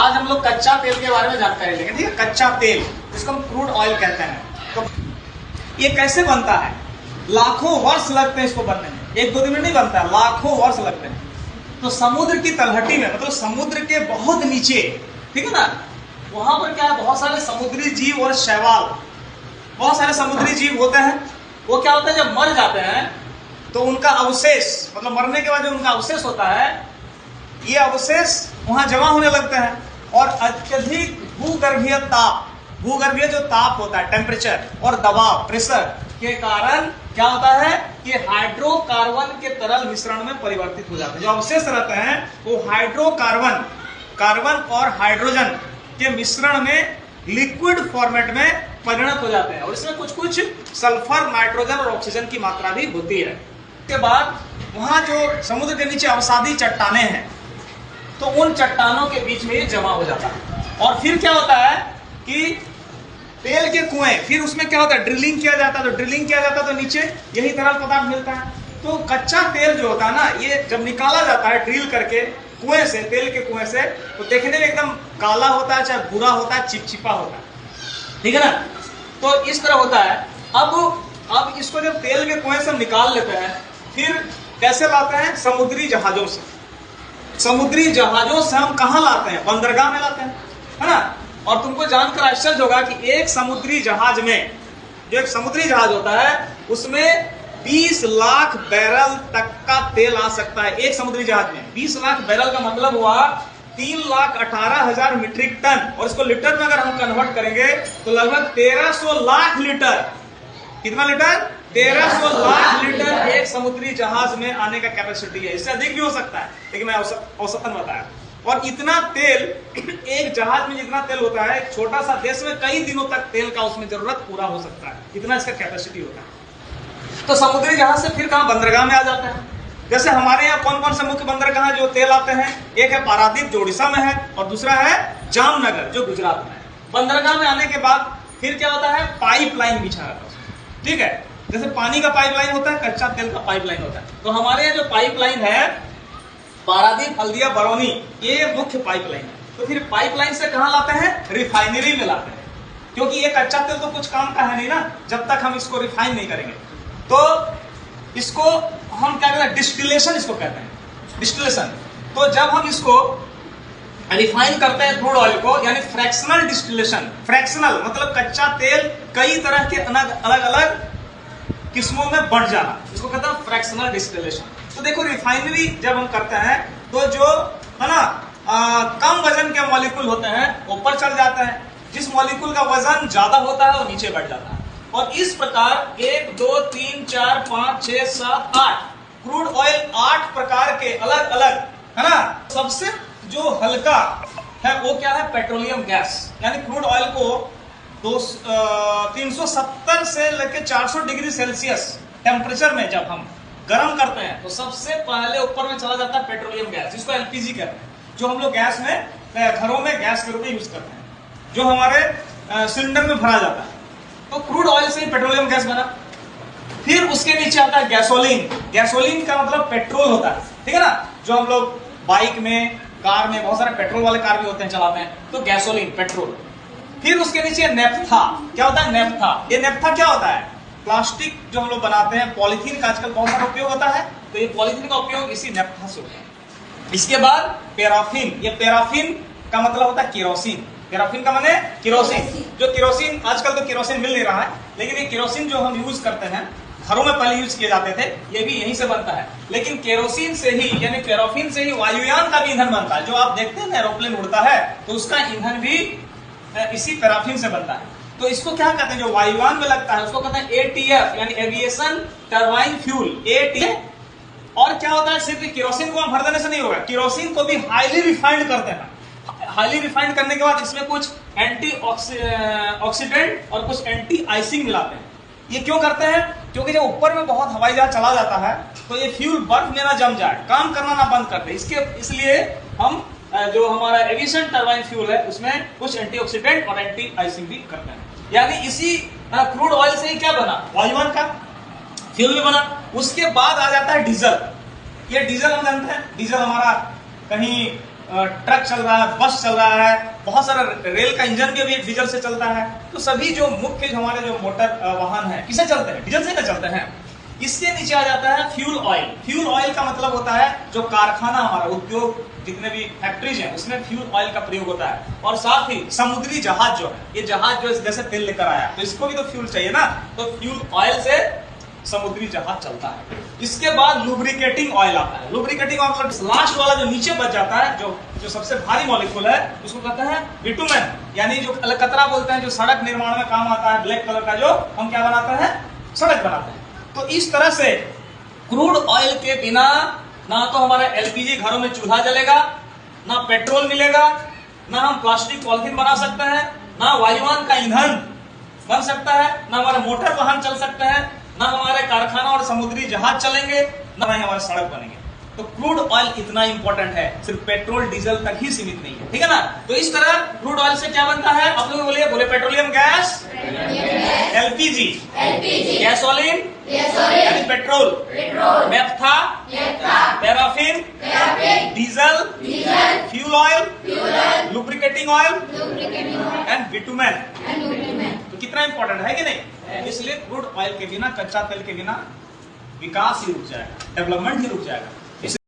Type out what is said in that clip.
आज हम लोग कच्चा तेल के बारे में जानकारी लेंगे। ठीक है, कच्चा तेल जिसको हम क्रूड ऑयल कहते हैं। तो ये कैसे बनता है? लाखों वर्ष लगते हैं इसको बनने में, एक दो दिन में नहीं बनता, लाखों वर्ष लगते हैं। तो समुद्र की तलहटी में, मतलब समुद्र के बहुत नीचे, ठीक है ना, वहां पर क्या है, बहुत सारे समुद्री जीव और शैवाल, बहुत सारे समुद्री जीव होते हैं। वो क्या होता है, जब मर जाते हैं तो उनका अवशेष, मतलब मरने के बाद जो उनका अवशेष होता है, ये अवशेष वहां जमा होने लगते हैं और अत्यधिक भूगर्भीय ताप, भूगर्भीय जो ताप होता है, टेम्परेचर और दबाव, प्रेशर के कारण क्या होता है कि हाइड्रोकार्बन के तरल मिश्रण में परिवर्तित हो जाते हैं। जो अवशेष रहते हैं वो हाइड्रोकार्बन, कार्बन और हाइड्रोजन के मिश्रण में लिक्विड फॉर्मेट में परिणत हो जाते हैं और इसमें कुछ कुछ सल्फर, नाइट्रोजन और ऑक्सीजन की मात्रा भी होती है। उसके बाद वहां जो समुद्र के नीचे अवसादी चट्टाने हैं, तो उन चट्टानों के बीच में ये जमा हो जाता है और फिर क्या होता है कि तेल के कुएं, फिर उसमें क्या होता है, ड्रिलिंग किया जाता है। तो ड्रिलिंग किया जाता है तो नीचे यही तरल पदार्थ मिलता है। तो कच्चा तेल जो होता है ना, ये जब निकाला जाता है ड्रिल करके कुएं से, तेल के कुएं से, तो देखने में एकदम काला होता है, चाहे भूरा होता है, चिपचिपा होता है, ठीक है ना। तो इस तरह होता है। अब इसको जब तेल के कुएं से निकाल लेते हैं, फिर कैसे लाते हैं? समुद्री जहाजों से। समुद्री जहाजों से हम कहां लाते हैं? बंदरगाह में लाते हैं, है ना। और तुमको जानकर आश्चर्य होगा कि एक समुद्री जहाज में, जो एक समुद्री जहाज होता है, उसमें 20 लाख बैरल तक का तेल आ सकता है। एक समुद्री जहाज में 20 लाख बैरल का मतलब हुआ 3,18,000 मीट्रिक टन, और इसको लीटर में अगर हम कन्वर्ट करेंगे तो लगभग 1300 लाख लीटर। कितना लीटर? 1300 लाख लीटर एक समुद्री जहाज में आने का कैपेसिटी है। इससे अधिक भी हो सकता है, लेकिन मैं औसतन बताया। और इतना तेल, एक जहाज में जितना तेल होता है, एक छोटा सा देश में कई दिनों तक तेल का उसमें जरूरत पूरा हो सकता है, इतना इसका कैपेसिटी होता है। तो समुद्री जहाज से फिर कहां? बंदरगाह में आ जाते हैं। जैसे हमारे यहाँ कौन कौन से मुख्य बंदरगाह जो तेल आते हैं? एक है पारादीप, जो उड़ीसा में है, और दूसरा है जामनगर, जो गुजरात में है। बंदरगाह में आने के बाद फिर क्या होता है, पाइपलाइन बिछा जाता है, ठीक है। जैसे पानी का पाइपलाइन होता है, कच्चा तेल का पाइपलाइन होता है। तो हमारे यहाँ जो पाइपलाइन है, पारादीप, हल्दिया, बरौनी, ये मुख्य पाइपलाइन है। तो फिर पाइपलाइन से कहां लाते हैं? रिफाइनरी में लाते हैं, क्योंकि ये कच्चा तेल तो कुछ काम का है नहीं ना, जब तक हम इसको रिफाइन नहीं करेंगे। तो इसको हम क्या कहते हैं? डिस्टिलेशन इसको कहते हैं, डिस्टिलेशन। तो जब हम इसको रिफाइन करते हैं क्रूड ऑयल को, यानी फ्रैक्शनल डिस्टिलेशन। फ्रैक्शनल मतलब कच्चा तेल कई तरह के अलग अलग किस्मों में बढ़ जाना, इसको कहते हैं फ्रैक्शनल डिस्टिलेशन। तो देखो, रिफाइनरी जब हम करते हैं तो जो है ना, कम वजन के मॉलिक्यूल होते हैं ऊपर चढ़ जाते हैं, जिस मॉलिक्यूल का वजन ज्यादा होता है वो नीचे बढ़ जाता है। और इस प्रकार 1 2 3 4 5 6 7 8 क्रूड ऑयल 8 प्रकार के अलग अलग, है ना। सबसे जो हल्का है वो क्या है? Petroleum gas. यानी क्रूड ऑयल को 370 से लेकर 400 डिग्री सेल्सियस टेम्परेचर में जब हम गर्म करते हैं तो सबसे पहले ऊपर में चला जाता है पेट्रोलियम गैस, जिसको एलपीजी कहते हैं, जो हम लोग गैस में, घरों में गैस के रूप में यूज करते हैं, जो हमारे सिलेंडर में भरा जाता है। तो क्रूड ऑयल से ही पेट्रोलियम गैस बना। फिर उसके नीचे आता है गैसोलीन। गैसोलीन का मतलब पेट्रोल होता है, ठीक है ना। जो हम लोग बाइक में, कार में, बहुत सारे पेट्रोल वाले कार भी होते हैं, चलाते हैं, तो गैसोलीन, पेट्रोल। फिर उसके नीचे नेफ्था। क्या होता है? नेफ्था। ये नेफ्था क्या होता है? प्लास्टिक जो हम लोग बनाते हैं, पॉलीथीन का आजकल बहुत सारा उपयोग होता है, तो ये पॉलीथीन का उपयोग इसी नेफ्था से होता है। इसके बाद पैराफिन। ये पैराफिन का मतलब होता है केरोसिन। पैराफिन का माने केरोसिन। जो केरोसिन, आजकल तो केरोसिन मिल नहीं रहा है, लेकिन ये केरोसिन जो हम यूज करते हैं, घरों में पहले यूज किए जाते थे, ये भी यहीं से बनता है। लेकिन केरोसिन से ही, यानी पैराफिन से ही वायुयान का भी ईंधन बनता है। जो आप देखते हैं ना, एरोप्लेन उड़ता है, तो उसका ईंधन भी इसी पैराफिन से बनता है। तो इसको क्या कहते हैं, जो वायुयान में लगता है, उसको कहते हैं एटीएफ, यानी एविएशन टरबाइन फ्यूल, एटीएफ। और क्या होता है, सिर्फ केरोसिन को हम भर देने से नहीं होगा, केरोसिन को भी हाईली रिफाइंड करते हैं। हाईली रिफाइंड करने के बाद इसमें कुछ एंटी ऑक्सीडेंट और कुछ एंटी आइसिंग मिलाते हैं। ये क्यों करते हैं? क्योंकि जब ऊपर में बहुत हवाई जहाज चला जाता है तो ये फ्यूल बर्फ में ना जम जाए, काम करना ना बंद कर दे। इसलिए हम जो हमारा एविएशन टरबाइन फ्यूल है, उसमें कुछ एंटीऑक्सीडेंट और एंटी आइसिंग भी करते हैं। यानी इसी क्रूड ऑयल से ही क्या बना? वायुयान का फ्यूल भी बना। उसके बाद आ जाता है डीजल। ये डीजल हम जानते हैं, डीजल हमारा कहीं ट्रक चल रहा है, बस चल रहा है, बहुत सारा रेल का इंजन भी डीजल से चलता है। तो सभी जो मुख्य हमारे जो मोटर वाहन है किसे चलते हैं? डीजल से ना चलते हैं। इसके नीचे आ जाता है फ्यूल ऑयल। फ्यूल ऑयल का मतलब होता है जो कारखाना हमारा उद्योग जितने भी फैक्ट्रीज हैं उसमें फ्यूल ऑयल का प्रयोग होता है। और साथ ही समुद्री जहाज जो है, ये जहाज जो जैसे तेल लेकर आया तो इसको भी तो फ्यूल चाहिए ना, तो फ्यूल ऑयल से समुद्री जहाज चलता है। इसके बाद लुब्रिकेटिंग ऑयल आता है। लुब्रिकेटिंग ऑयल मतलब लास्ट वाला जो नीचे बच जाता है, जो सबसे भारी मॉलिक्यूल है, उसको कहते हैं बिटुमेन, यानी जो अलकतरा बोलते हैं, जो सड़क निर्माण में काम आता है, ब्लैक कलर का, जो हम क्या बनाते हैं? सड़क बनाते हैं। तो इस तरह से क्रूड ऑयल के बिना ना तो हमारा एलपीजी घरों में चूल्हा जलेगा, ना पेट्रोल मिलेगा, ना हम प्लास्टिक पॉलिथीन बना सकते हैं, ना वायुयान का ईंधन बन सकता है, ना हमारे मोटर वाहन चल सकते हैं, ना हमारे कारखाना और समुद्री जहाज चलेंगे, ना ही हमारे सड़क बनेंगे। तो क्रूड ऑयल इतना इंपॉर्टेंट है, सिर्फ पेट्रोल डीजल तक ही सीमित नहीं है, ठीक है ना। तो इस तरह क्रूड ऑयल से क्या बनता है? आप लोग बोले पेट्रोलियम गैस, एलपीजी, गैसोलीन यानी petrol, naphtha, paraffin, diesel, fuel oil, lubricating oil and bitumen. तो कितना इंपॉर्टेंट है कि नहीं? इसलिए क्रूड ऑयल के बिना, कच्चा तेल के बिना विकास ही रुक जाएगा, डेवलपमेंट ही रुक जाएगा।